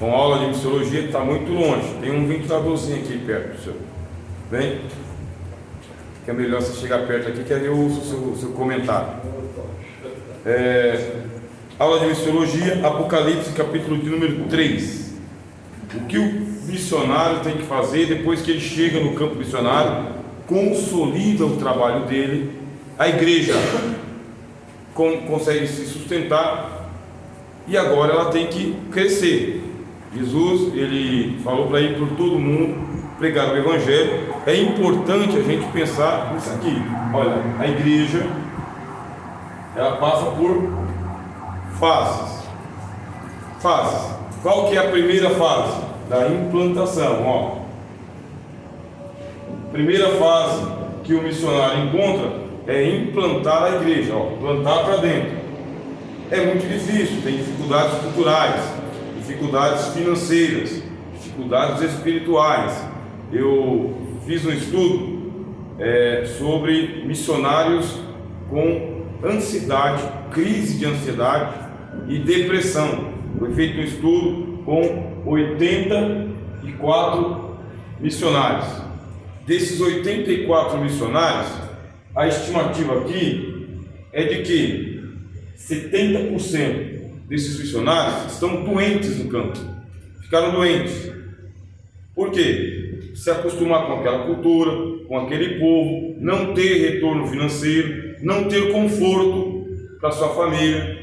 Com a aula de missiologia está muito longe. Tem um ventiladorzinho aqui perto do seu. Bem? Que é melhor você chegar perto aqui, que aí eu ouço o seu comentário. Aula de missiologia, Apocalipse, capítulo de número 3. O que o missionário tem que fazer depois que ele chega no campo missionário, consolida o trabalho dele, a igreja consegue se sustentar e agora ela tem que crescer. Jesus, ele falou para ir por todo mundo pregar o evangelho. É importante a gente pensar nisso aqui. Olha, a igreja ela passa por fases. Qual que é a primeira fase? Da implantação. Primeira fase que o missionário encontra é implantar a igreja, plantar para dentro. É muito difícil, tem dificuldades culturais, dificuldades financeiras, dificuldades espirituais. Eu fiz um estudo sobre missionários com ansiedade, crise de ansiedade e depressão. Foi feito um estudo com 84 missionários. Desses 84 missionários, a estimativa aqui é de que 70% desses missionários estão doentes no campo. Ficaram doentes. Por quê? Se acostumar com aquela cultura, com aquele povo, não ter retorno financeiro, não ter conforto para sua família,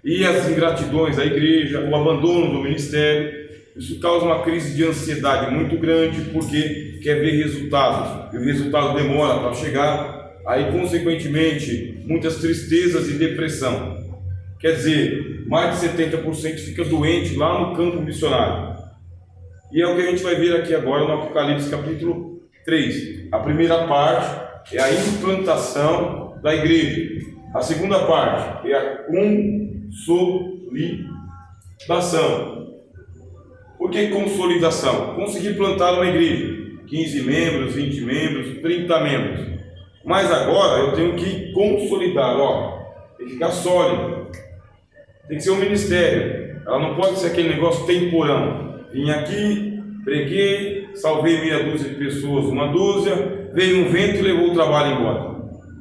e as ingratidões da igreja, o abandono do ministério. Isso causa uma crise de ansiedade muito grande, porque quer ver resultados, e o resultado demora para chegar. Aí, consequentemente, muitas tristezas e depressão. Quer dizer, mais de 70% fica doente lá no campo missionário. E é o que a gente vai ver aqui agora no Apocalipse capítulo 3. A primeira parte é a implantação da igreja. A segunda parte é a consolidação. Por que consolidação? Conseguir plantar uma igreja, 15 membros, 20 membros, 30 membros. Mas agora eu tenho que consolidar, tem que ficar sólido. Tem que ser um ministério. Ela não pode ser aquele negócio temporão. Vim aqui, preguei, salvei meia dúzia de pessoas, uma dúzia, veio um vento e levou o trabalho embora.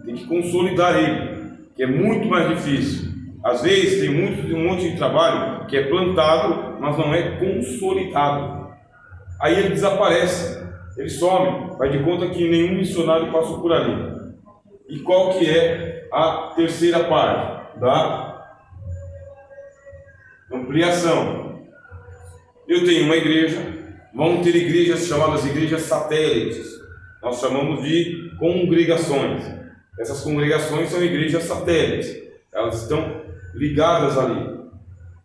Tem que consolidar ele, que é muito mais difícil. Às vezes tem um monte de trabalho que é plantado, mas não é consolidado. Aí ele desaparece, ele some, faz de conta que nenhum missionário passou por ali. E qual que é a terceira parte? Da ampliação. Eu tenho uma igreja, vão ter igrejas chamadas igrejas satélites. Nós chamamos de congregações. Essas congregações são igrejas satélites. Elas estão ligadas ali,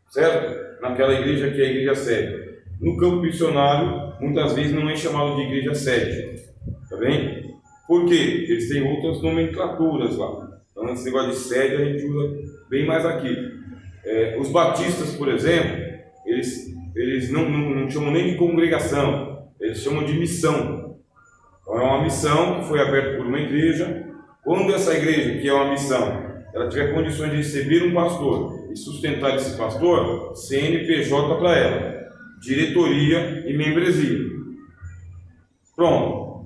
certo? Naquela igreja que é a igreja sede. No campo missionário, muitas vezes não é chamado de igreja sede, tá bem? Por quê? Eles têm outras nomenclaturas lá. Então, esse negócio de sede a gente usa bem mais aqui. Os batistas, por exemplo, eles não chamam nem de congregação, eles chamam de missão. Então, é uma missão que foi aberta por uma igreja. Quando essa igreja, que é uma missão, ela tiver condições de receber um pastor e sustentar esse pastor, CNPJ para ela, diretoria e membresia. Pronto.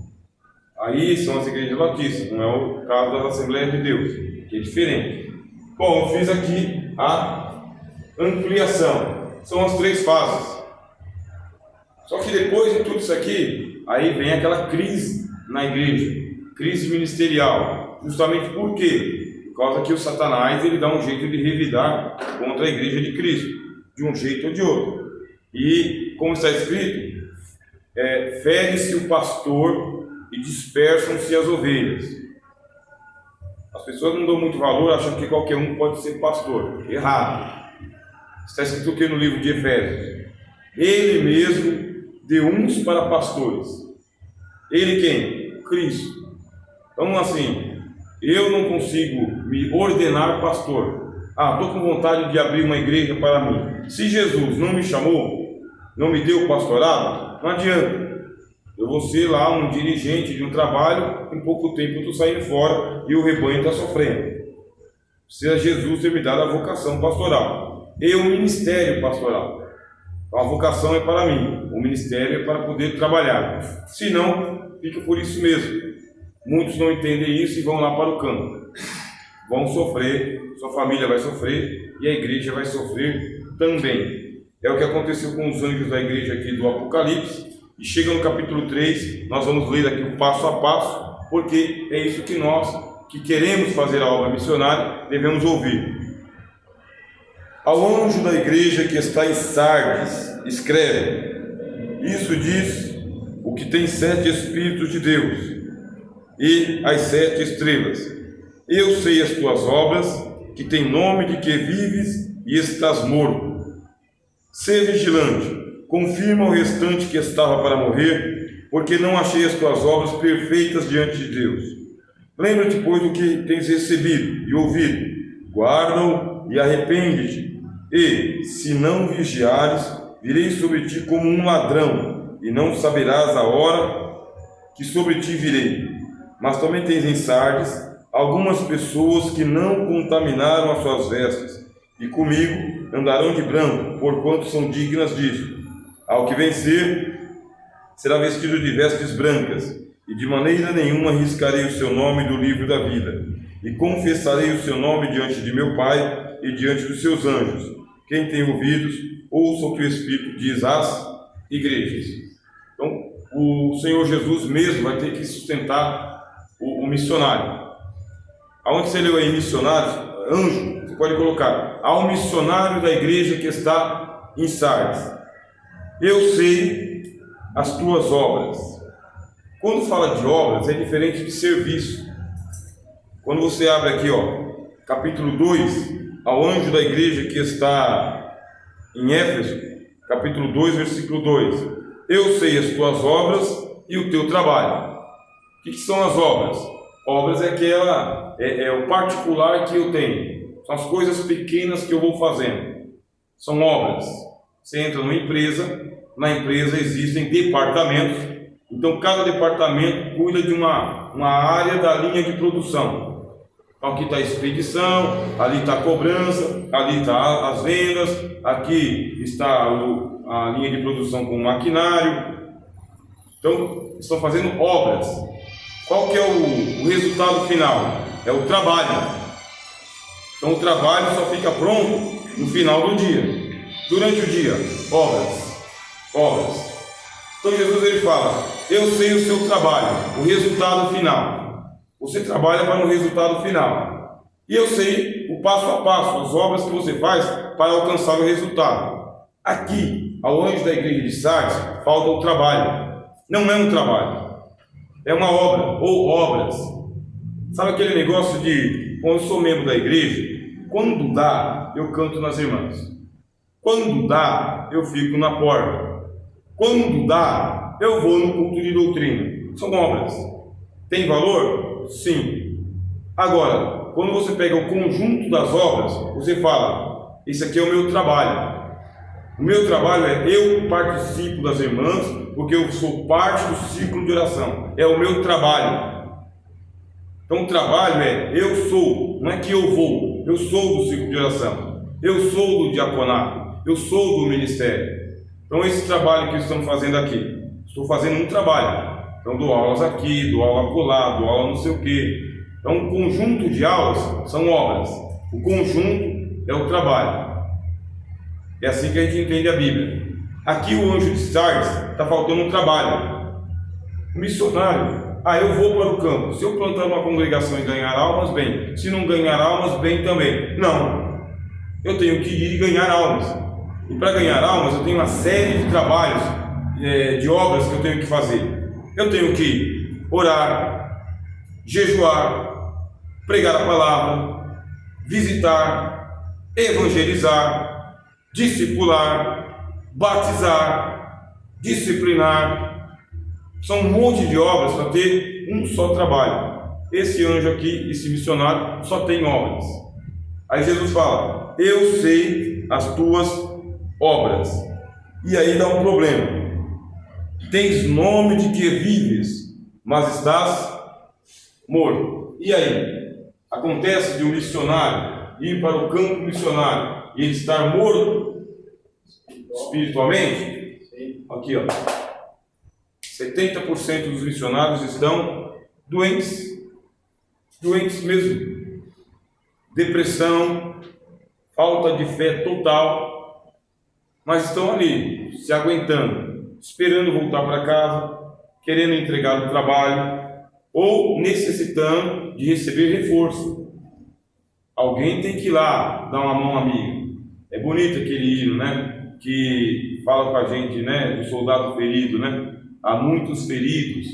Aí são as igrejas batistas, não é o caso das Assembleias de Deus, que é diferente. Bom, eu fiz aqui a ampliação. São as 3 fases. Só que depois de tudo isso aqui, aí vem aquela crise na igreja, crise ministerial. Justamente por quê? Por causa que o Satanás ele dá um jeito de revidar contra a igreja de Cristo, de um jeito ou de outro. E, como está escrito, fere-se o pastor e dispersam-se as ovelhas. As pessoas não dão muito valor, achando que qualquer um pode ser pastor. Errado. Está escrito o que no livro de Efésios? Ele mesmo deu uns para pastores. Ele quem? Cristo. Então, assim, eu não consigo me ordenar pastor. Estou com vontade de abrir uma igreja para mim. Se Jesus não me chamou, não me deu pastorado, não adianta. Eu vou ser lá um dirigente de um trabalho, em pouco tempo eu estou saindo fora e o rebanho está sofrendo. Precisa Jesus ter me dado a vocação pastoral e o ministério pastoral. Então a vocação é para mim, o ministério é para poder trabalhar. Se não, fica por isso mesmo. Muitos não entendem isso e vão lá para o campo. Vão sofrer, sua família vai sofrer e a igreja vai sofrer também. É o que aconteceu com os anjos da igreja aqui do Apocalipse. E chega no capítulo 3, nós vamos ler aqui o passo a passo, porque é isso que nós, que queremos fazer a obra missionária, devemos ouvir. Ao anjo da igreja que está em Sardes, escreve: isso diz o que tem 7 Espíritos de Deus e as 7 estrelas. Eu sei as tuas obras, que tem nome de que vives e estás morto. Sê vigilante, confirma o restante que estava para morrer, porque não achei as tuas obras perfeitas diante de Deus. Lembra-te, pois, do que tens recebido e ouvido, guarda-o e arrepende-te. E, se não vigiares, virei sobre ti como um ladrão, e não saberás a hora que sobre ti virei. Mas também tens em Sardes algumas pessoas que não contaminaram as suas vestes, e comigo andarão de branco, porquanto são dignas disso. Ao que vencer, será vestido de vestes brancas, e de maneira nenhuma riscarei o seu nome do livro da vida, e confessarei o seu nome diante de meu Pai e diante dos seus anjos. Quem tem ouvidos, ouça o que o Espírito diz às igrejas. Então, o Senhor Jesus mesmo vai ter que sustentar o missionário. Aonde você leu aí missionário, anjo, você pode colocar: ao missionário da igreja que está em Sardes, eu sei as tuas obras. Quando fala de obras, é diferente de serviço. Quando você abre aqui, capítulo 2, ao anjo da igreja que está em Éfeso, capítulo 2, versículo 2: eu sei as tuas obras e o teu trabalho. O que são as obras? Obras é o particular que eu tenho, são as coisas pequenas que eu vou fazendo, são obras. Você entra numa empresa, na empresa existem departamentos, então cada departamento cuida de uma área da linha de produção. Então aqui está a expedição, ali está a cobrança, ali está as vendas, aqui está a linha de produção com o maquinário. Então estão fazendo obras. Qual que é o resultado final? É o trabalho. Então o trabalho só fica pronto no final do dia. Durante o dia, obras. Então Jesus ele fala: eu sei o seu trabalho, o resultado final. Você trabalha para o resultado final. E eu sei o passo a passo, as obras que você faz para alcançar o resultado. Aqui, ao anjo da igreja de Sardes, falta o trabalho. Não é um trabalho, é uma obra, ou obras. Sabe aquele negócio de, quando eu sou membro da igreja, quando dá, eu canto nas irmãs. Quando dá, eu fico na porta. Quando dá, eu vou no culto de doutrina. São obras. Tem valor? Sim. Agora, quando você pega o conjunto das obras, você fala: esse aqui é o meu trabalho. O meu trabalho é, eu participo das irmãs, porque eu sou parte do ciclo de oração. É o meu trabalho. Então o trabalho é, eu sou, não é que eu vou. Eu sou do ciclo de oração. Eu sou do diaconato. Eu sou do ministério. Então esse trabalho que estamos fazendo aqui, estou fazendo um trabalho. Então dou aulas aqui, dou aula acolá, dou aula não sei o quê. Então um conjunto de aulas são obras. O conjunto é o trabalho. É assim que a gente entende a Bíblia. Aqui o anjo de Sardes está faltando um trabalho. O missionário, eu vou para o campo. Se eu plantar uma congregação e ganhar almas, bem. Se não ganhar almas, bem também. Não. Eu tenho que ir e ganhar almas. E para ganhar almas, eu tenho uma série de trabalhos, de obras que eu tenho que fazer. Eu tenho que orar, jejuar, pregar a palavra, visitar, evangelizar, discipular, batizar, disciplinar. São um monte de obras para ter um só trabalho. Esse anjo aqui, esse missionário, só tem obras. Aí Jesus fala: eu sei as tuas obras. E aí dá um problema. Tens nome de que vives, mas estás morto. E aí? Acontece de um missionário ir para o campo missionário e ele estar morto? espiritualmente? Aqui, ó. 70% dos missionários estão doentes. Doentes mesmo. Depressão, falta de fé total. Mas estão ali, se aguentando, esperando voltar para casa, querendo entregar o trabalho, ou necessitando de receber reforço. Alguém tem que ir lá dar uma mão amiga. É bonito aquele hino, né? Que fala com a gente, né? Do soldado ferido, né? Há muitos feridos,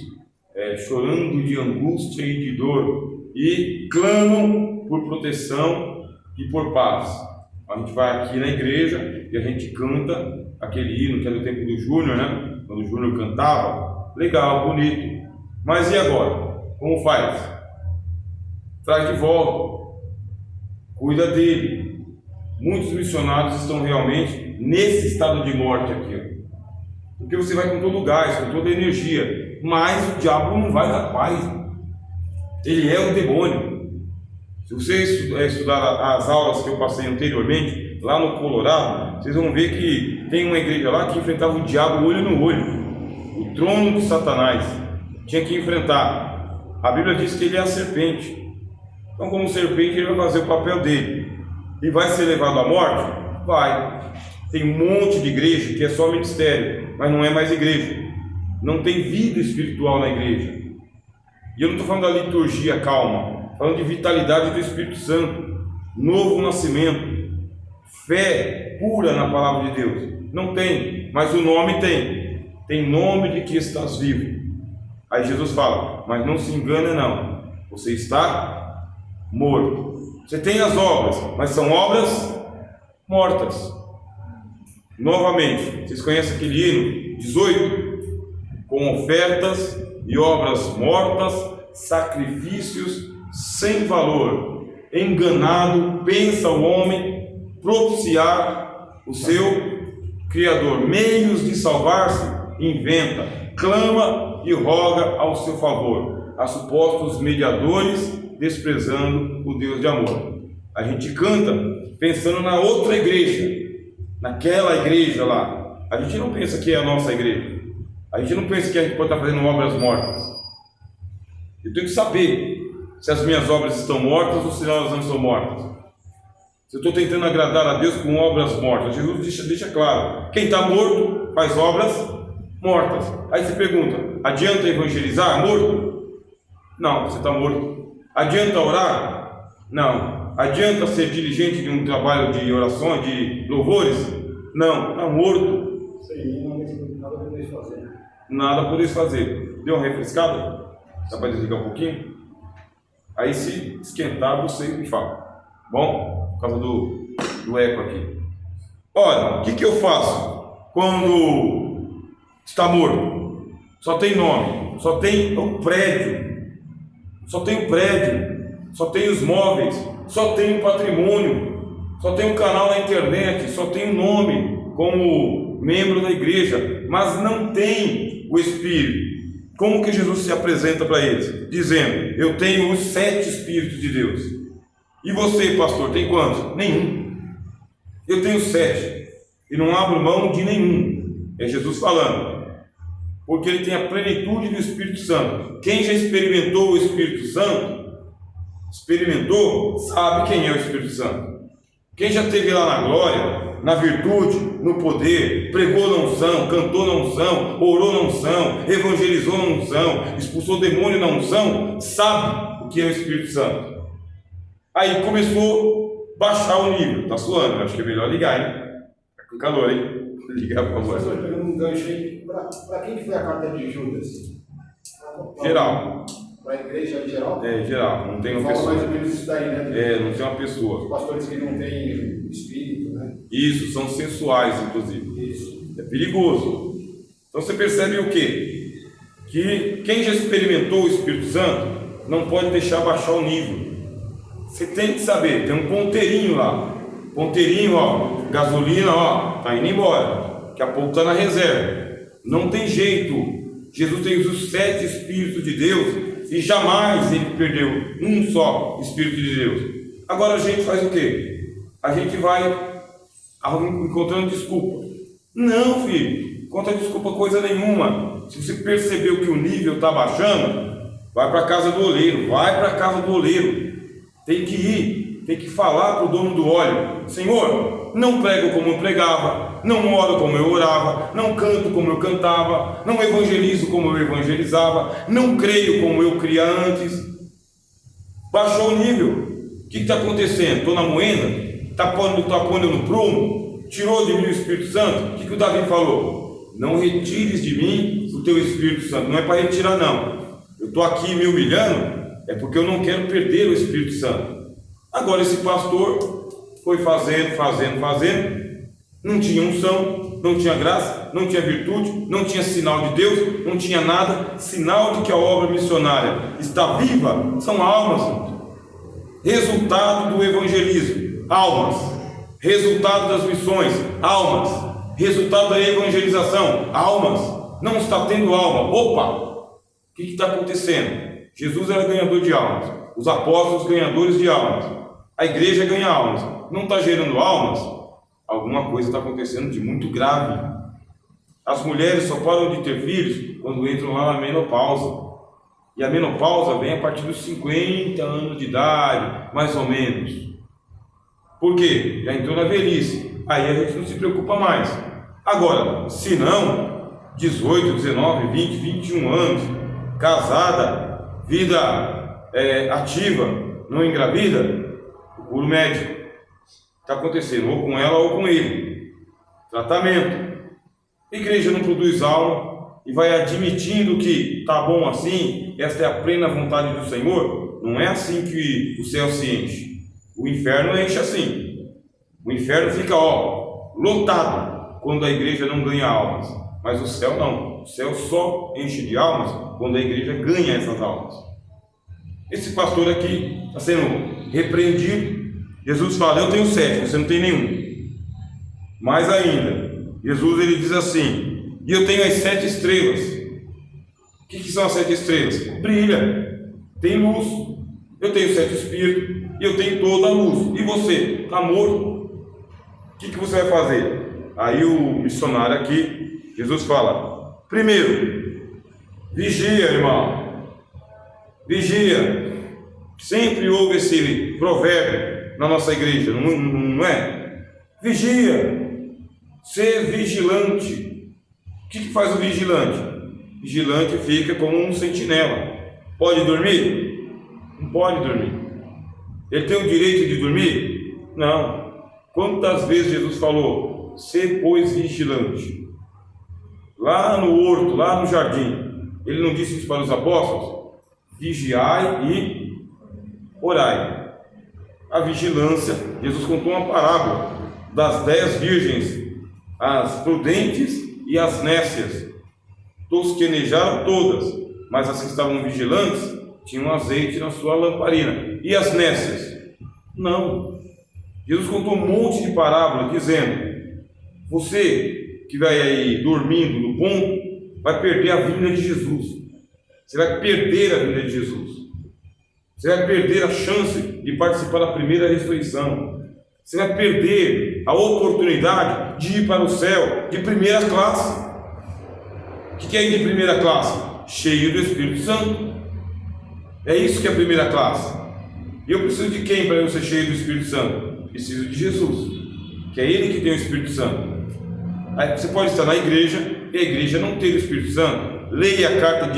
chorando de angústia e de dor, e clamam por proteção e por paz. A gente vai aqui na igreja e a gente canta aquele hino que é do tempo do Júnior, né? Quando o Júnior cantava, legal, bonito. Mas e agora? Como faz? Traz de volta, cuida dele. Muitos missionários estão realmente nesse estado de morte aqui, ó. Porque você vai com todo o gás, com toda a energia, mas o diabo não vai dar paz. Ele é o demônio. Se você estudar as aulas que eu passei anteriormente, lá no Colorado, vocês vão ver que tem uma igreja lá que enfrentava o diabo olho no olho, o trono de Satanás. Tinha que enfrentar. A Bíblia diz que ele é a serpente. Então, como serpente, ele vai fazer o papel dele. E vai ser levado à morte? Vai. Tem um monte de igreja que é só ministério, mas não é mais igreja. Não tem vida espiritual na igreja. E eu não estou falando da liturgia calma, falando de vitalidade do Espírito Santo, novo nascimento, fé pura na palavra de Deus. Não tem, mas o nome tem. Tem nome de que estás vivo. Aí Jesus fala, mas não se engana não, você está morto. Você tem as obras, mas são obras mortas. Novamente, vocês conhecem aquele hino 18? Com ofertas e obras mortas, sacrifícios sem valor. Enganado, pensa o homem propiciar o seu Criador. Meios de salvar-se, inventa, clama e roga ao seu favor. A supostos mediadores, desprezando o Deus de amor. A gente canta pensando na outra igreja, naquela igreja lá. A gente não pensa que é a nossa igreja. A gente não pensa que a gente pode estar fazendo obras mortas. Eu tenho que saber se as minhas obras estão mortas ou se elas não estão mortas. Se eu estou tentando agradar a Deus com obras mortas, Jesus deixa claro: quem está morto faz obras mortas. Aí você pergunta: adianta evangelizar morto? Não, você está morto. Adianta orar? Não. Adianta ser diligente de um trabalho de orações, de louvores? Não, está morto. Nada podeis fazer. Nada podeis fazer. Deu uma refrescada? Dá para desligar um pouquinho? Aí se esquentar, você me fala. Bom? Por causa do eco aqui. Olha, o que eu faço quando está morto? Só tem nome, só tem o prédio, só tem o prédio, só tem os móveis, só tem o patrimônio, só tem um canal na internet, só tem um nome como membro da igreja, mas não tem o Espírito. Como que Jesus se apresenta para eles? Dizendo: eu tenho os 7 Espíritos de Deus. E você, pastor, tem quantos? Nenhum. Eu tenho 7 e não abro mão de nenhum. É Jesus falando, porque ele tem a plenitude do Espírito Santo. Quem já experimentou o Espírito Santo, sabe quem é o Espírito Santo. Quem já esteve lá na glória, na virtude, no poder, pregou na unção, cantou na unção, orou na unção, evangelizou na unção, expulsou demônio na unção, sabe o que é o Espírito Santo. Aí começou a baixar o nível. Está suando, acho que é melhor ligar, hein? Está com calor, hein? Ligar, por favor. Estou pegando um gancho aí. Para quem que foi a carta de Judas? Geral. Para a igreja em geral? É, geral. Não tem uma Fala pessoa. mais ou menos isso daí, né? É, não tem uma pessoa. Os pastores que não têm espírito, né? Isso, são sensuais, inclusive. Isso. É perigoso. Então você percebe o quê? Que quem já experimentou o Espírito Santo não pode deixar baixar o nível. Você tem que saber, tem um ponteirinho lá. Ponteirinho, ó, gasolina, ó, tá indo embora. Daqui a pouco tá na reserva. Não tem jeito. Jesus tem os 7 Espíritos de Deus e jamais ele perdeu um só Espírito de Deus. Agora a gente faz o quê? A gente vai encontrando desculpa. Não, filho, conta desculpa coisa nenhuma. Se você percebeu que o nível está baixando, vai para a casa do oleiro, vai para a casa do oleiro. Tem que ir, tem que falar para o dono do óleo: Senhor, não prego como eu pregava, não oro como eu orava, não canto como eu cantava, não evangelizo como eu evangelizava, não creio como eu cria antes. Baixou o nível. O que está acontecendo? Estou na moenda? Está pondo no prumo? Tirou de mim o Espírito Santo? O que o Davi falou? Não retires de mim o teu Espírito Santo. Não é para retirar, não. Eu estou aqui me humilhando, é porque eu não quero perder o Espírito Santo. Agora esse pastor foi fazendo, não tinha unção, não tinha graça, não tinha virtude, não tinha sinal de Deus, não tinha nada, sinal de que a obra missionária está viva. São almas, resultado do evangelismo, almas, resultado das missões, almas, resultado da evangelização, almas. Não está tendo alma. Opa, o que está acontecendo? Jesus era ganhador de almas, os apóstolos ganhadores de almas, a igreja ganha almas, não está gerando almas. Alguma coisa está acontecendo de muito grave. As mulheres só param de ter filhos quando entram lá na menopausa, e a menopausa vem a partir dos 50 anos de idade, mais ou menos. Por quê? Já entrou na velhice, aí a gente não se preocupa mais. Agora, se não, 18, 19, 20, 21 anos, casada, vida ativa, não engravida, procura o médico. Está acontecendo ou com ela ou com ele. Tratamento. A igreja não produz alma e vai admitindo que está bom assim, esta é a plena vontade do Senhor. Não é assim que o céu se enche. O inferno enche assim. O inferno fica lotado quando a igreja não ganha almas. Mas o céu não. O céu só enche de almas quando a igreja ganha essas almas. Esse pastor aqui está sendo repreendido. Jesus fala: eu tenho 7, você não tem nenhum. Mais ainda, Jesus ele diz assim: e eu tenho as 7 estrelas. O que são as 7 estrelas? Brilha, tem luz. Eu tenho 7 espíritos e eu tenho toda a luz. E você está morto? O que você vai fazer? Aí o missionário aqui, Jesus fala: primeiro, vigia, irmão, vigia. Sempre houve esse provérbio na nossa igreja, não é? Vigia, ser vigilante. O que faz o vigilante? Vigilante fica como um sentinela. Pode dormir? Não pode dormir. Ele tem o direito de dormir? Não. Quantas vezes Jesus falou: ser, pois, vigilante? Lá no horto, lá no jardim, ele não disse isso para os apóstolos? Vigiai e orai. A vigilância, Jesus contou uma parábola das 10 virgens, as prudentes e as nécias. Tosquenejaram todas, mas as que estavam vigilantes tinham azeite na sua lamparina. E as nécias? Não. Jesus contou um monte de parábola dizendo: você que vai aí dormindo no ponto, vai perder a vinda de Jesus. Você vai perder a vinda de Jesus. Você vai perder a chance de participar da primeira ressurreição. Você vai perder a oportunidade de ir para o céu de primeira classe. O que é ir de primeira classe? Cheio do Espírito Santo. É isso que é a primeira classe. E eu preciso de quem para eu ser cheio do Espírito Santo? Preciso de Jesus, que é Ele que tem o Espírito Santo. Aí você pode estar na igreja e a igreja não ter o Espírito Santo. Leia a carta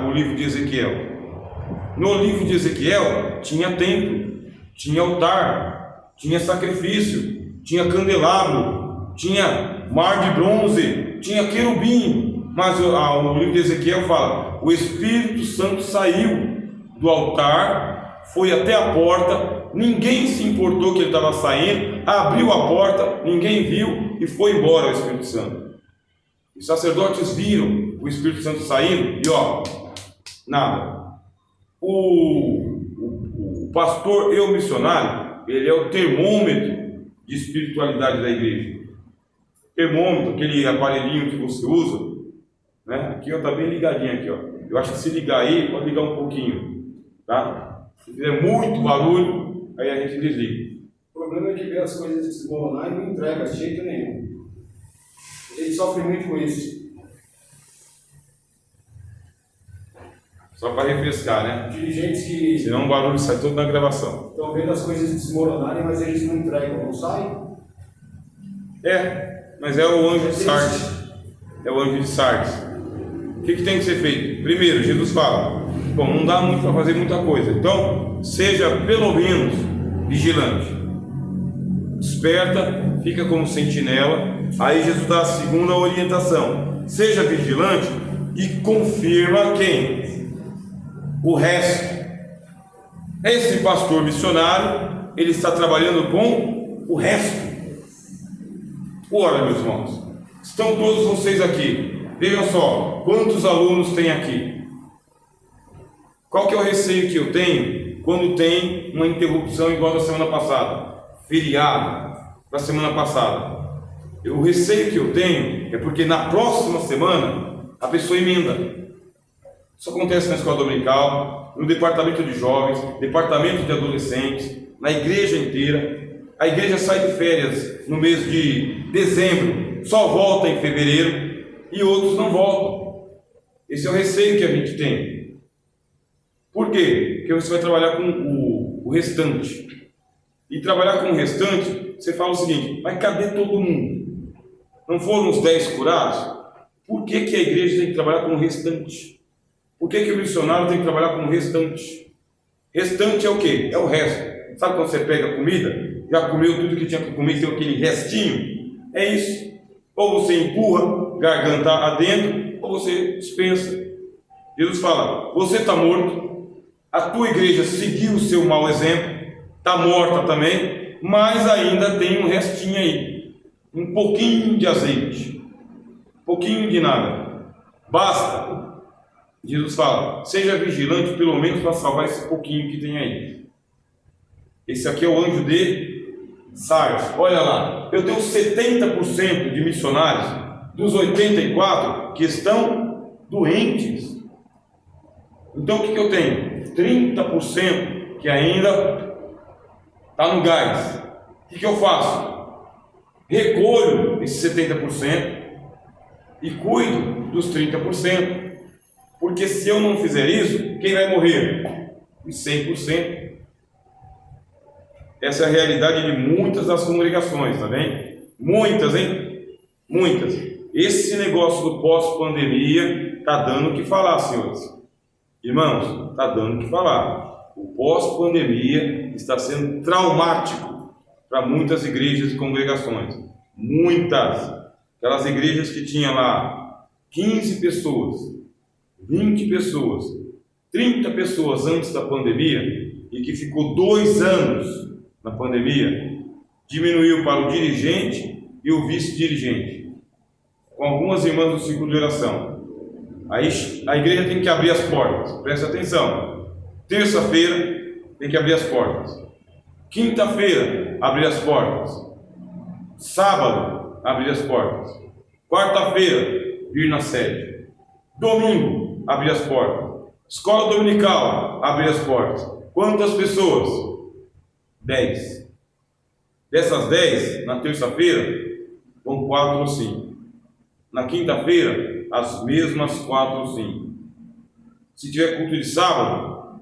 o livro de Ezequiel. No livro de Ezequiel tinha templo, tinha altar, tinha sacrifício, tinha candelabro, tinha mar de bronze, tinha querubim. Mas o livro de Ezequiel fala: o Espírito Santo saiu do altar, foi até a porta, ninguém se importou que ele estava saindo, abriu a porta, ninguém viu e foi embora o Espírito Santo. Os sacerdotes viram o Espírito Santo saindo e nada. O pastor e o missionário, ele é o termômetro de espiritualidade da igreja. Termômetro, aquele aparelhinho que você usa, né? Aqui está bem ligadinho aqui, Eu acho que se ligar aí, pode ligar um pouquinho, tá? Se fizer muito barulho, aí a gente desliga. O problema é que vê as coisas desmoronar e não entrega de jeito nenhum. A Ele sofre muito com isso. Só para refrescar, né? Dirigentes que Senão o barulho sai todo na gravação. estão vendo as coisas desmoronarem, mas eles não entregam, não saem. Mas é o anjo de Sardes. É o anjo de Sardes. O que tem que ser feito? Primeiro, Jesus fala: bom, não dá muito para fazer muita coisa, então seja pelo menos vigilante. Desperta, fica como sentinela. Aí Jesus dá a segunda orientação: seja vigilante e confirma quem? O resto. Esse pastor missionário, ele está trabalhando com o resto. Ora, meus irmãos, estão todos vocês aqui. Vejam só, quantos alunos tem aqui? Qual que é o receio que eu tenho quando tem uma interrupção igual da semana passada? Feriado da semana passada. O receio que eu tenho é porque na próxima semana a pessoa emenda. Isso acontece na escola dominical, no departamento de jovens, departamento de adolescentes, na igreja inteira. A igreja sai de férias no mês de dezembro, só volta em fevereiro, e outros não voltam. Esse é o receio que a gente tem. Por quê? Porque você vai trabalhar com o restante. E trabalhar com o restante, você fala o seguinte: mas cadê todo mundo? Não foram os 10 curados? Por que a igreja tem que trabalhar com o restante? Por que o missionário tem que trabalhar com o restante? Restante é o quê? É o resto. Sabe quando você pega comida, já comeu tudo que tinha que comer, tem aquele restinho? É isso. Ou você empurra, garganta adentro, ou você dispensa. Jesus fala: você está morto, a tua igreja seguiu o seu mau exemplo, está morta também, mas ainda tem um restinho aí, um pouquinho de azeite, um pouquinho de nada, basta. Jesus fala: seja vigilante pelo menos para salvar esse pouquinho que tem aí. Esse aqui é o anjo de Sardes. Olha lá, eu tenho 70% de missionários dos 84 que estão doentes. Então o que eu tenho? 30% que ainda está no gás. O que eu faço? Recolho esses 70% e cuido dos 30%. Porque se eu não fizer isso, quem vai morrer? Os 100%. Essa é a realidade de muitas das congregações, tá bem? Muitas, hein? Muitas. Esse negócio do pós-pandemia está dando o que falar, senhores. Irmãos, está dando o que falar. O pós-pandemia está sendo traumático para muitas igrejas e congregações. Muitas. Aquelas igrejas que tinham lá 15 pessoas, 20 pessoas, 30 pessoas antes da pandemia e que ficou 2 anos na pandemia, diminuiu para o dirigente e o vice-dirigente, com algumas irmãs do ciclo de oração. Aí a igreja tem que abrir as portas, presta atenção. Terça-feira tem que abrir as portas, quinta-feira abrir as portas, sábado abrir as portas, quarta-feira vir na sede, domingo abrir as portas, escola dominical abrir as portas. Quantas pessoas? 10. Dessas 10, na terça-feira vão 4 ou 5. Na quinta-feira, as mesmas 4 ou 5. Se tiver culto de sábado,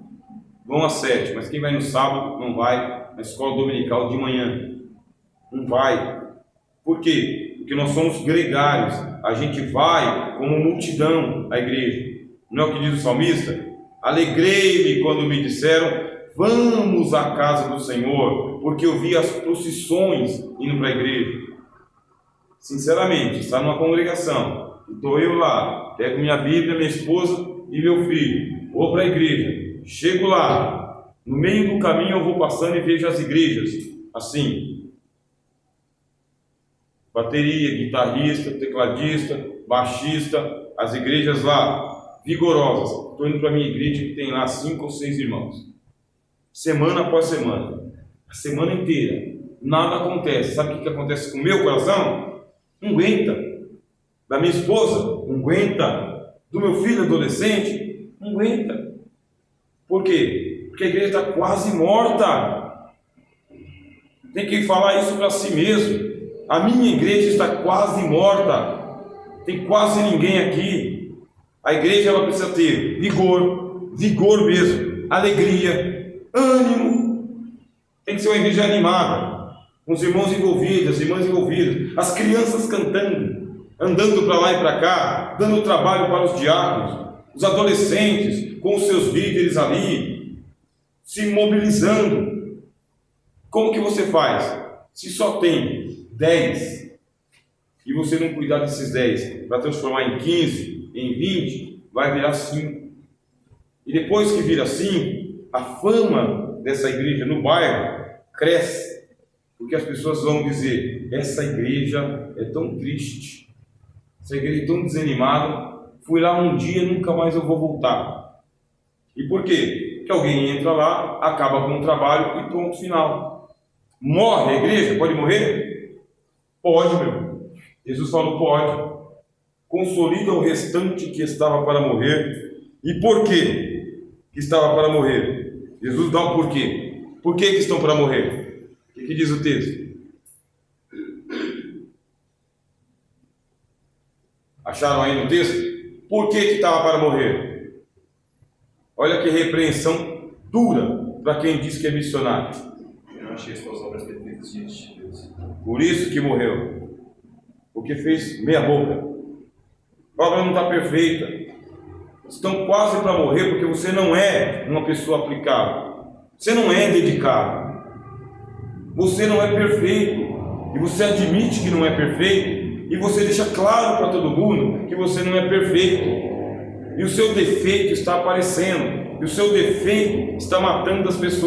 vão às 7. Mas quem vai no sábado não vai na escola dominical de manhã. Não vai. Por quê? Porque nós somos gregários. A gente vai como multidão à igreja. Não é o que diz o salmista? Alegrei-me quando me disseram: vamos à casa do Senhor, porque eu vi as procissões indo para a igreja. Sinceramente, está numa congregação, estou eu lá, pego minha Bíblia, minha esposa e meu filho, vou para a igreja, chego lá, no meio do caminho eu vou passando e vejo as igrejas assim: bateria, guitarrista, tecladista, baixista, as igrejas lá vigorosas. Estou indo para a minha igreja que tem lá 5 ou 6 irmãos. Semana após semana, a semana inteira, nada acontece. Sabe o que acontece com o meu coração? Não aguenta. Da minha esposa, não aguenta. Do meu filho adolescente, não aguenta. Por quê? Porque a igreja está quase morta. Tem que falar isso para si mesmo. A minha igreja está quase morta. tem quase ninguém aqui. A igreja ela precisa ter vigor mesmo, alegria, ânimo. Tem que ser uma igreja animada, com os irmãos envolvidos, as irmãs envolvidas, as crianças cantando, andando para lá e para cá, dando trabalho para os diáconos, os adolescentes com os seus líderes ali, se mobilizando. Como que você faz? Se só tem 10 e você não cuidar desses 10 para transformar em 15, em 20, vai virar 5. E depois que vira 5, a fama dessa igreja no bairro cresce, porque as pessoas vão dizer: essa igreja é tão triste, essa igreja é tão desanimada, fui lá um dia, nunca mais eu vou voltar. E por quê? Porque alguém entra lá, acaba com o trabalho e ponto final. Morre a igreja? Pode morrer? Pode, meu irmão. Jesus falou: pode. Consolida o restante que estava para morrer. E por quê que estava para morrer? Jesus dá um porquê. Por que estão para morrer? O que diz o texto? Acharam aí no texto? Por que estava para morrer? Olha que repreensão dura para quem diz que é missionário. Eu não achei as tuas obras perfeitas diante de Deus. Por isso que morreu. Porque fez meia boca. A obra não está perfeita. Estão quase para morrer porque você não é uma pessoa aplicável. Você não é dedicado. Você não é perfeito. E você admite que não é perfeito. E você deixa claro para todo mundo que você não é perfeito. E o seu defeito está aparecendo. E o seu defeito está matando as pessoas.